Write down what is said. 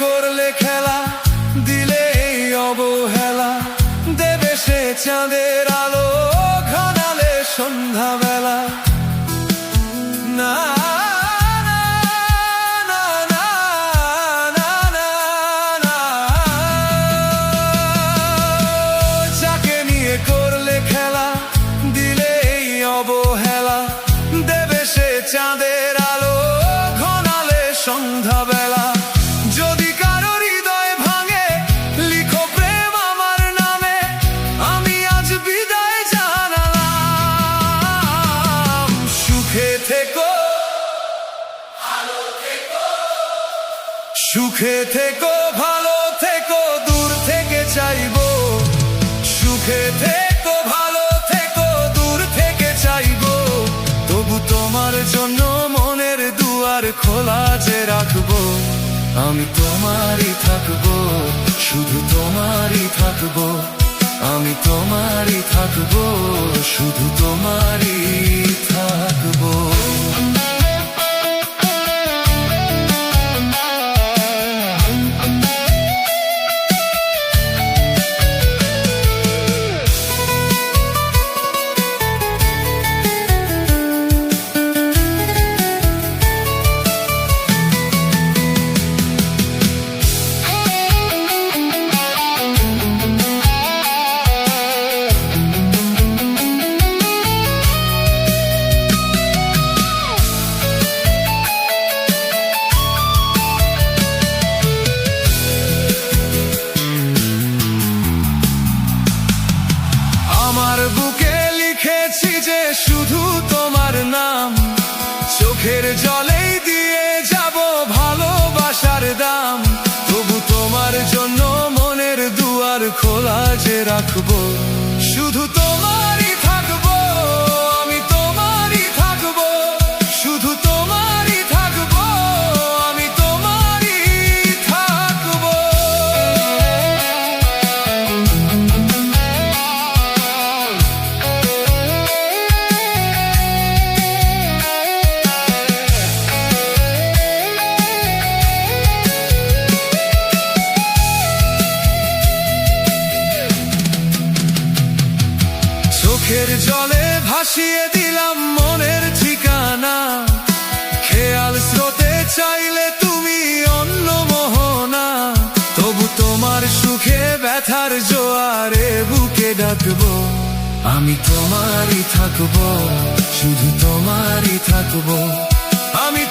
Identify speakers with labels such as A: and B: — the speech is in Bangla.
A: করলে খেলা দিলে এই অবহেলা, দেবে সে চাঁদের আলো ঘনালে সন্ধ্যাবেলা। না না না না না না, যাকে নিয়ে করলে খেলা দিলে এই অবহেলা, দেবে সে চাঁদের আলো ঘনালে সন্ধ্যাবেলা। যদি কারো হৃদয় ভাঙে লিখো প্রেম আমার নামে, আমি আজ বিদায় জানালাম। সুখে থেকো ভালো থেকো, সুখে থেকো ভালো থেকো, দূর থেকে চাইবো। সুখে থেকো ভালো থেকো, দূর থেকে চাইবো। তবু তোমার জন্য মনের দুয়ার খোলা যে রাখবো। আমি তোমারই থাকবো, শুধু তোমারই থাকবো। আমি তোমারই থাকবো, শুধু তোমারই থাকবো। আমার বুকে লিখেছি যে শুধু তোমার নাম, চোখের জলেই দিয়ে যাব ভালোবাসার দাম। তবু তোমার জন্য মনের দুয়ার খোলা যে রাখবো। শুধু তোমারই থাকবো, আমি তোমারই থাকবো। শুধু তোমারই থাকবো, আমি তোমারই থাকবো। চোখের জলে ভাসিয়ে দিলাম মনের ঠিকানা। খেয়াল স্রোতে চাইলে তুমি অন্য মোহনা। তবু তোমার সুখে ব্যথার জোয়ারে বুকে ডাকবো। আমি তোমারই থাকবো, শুধু তোমারই থাকবো। আমি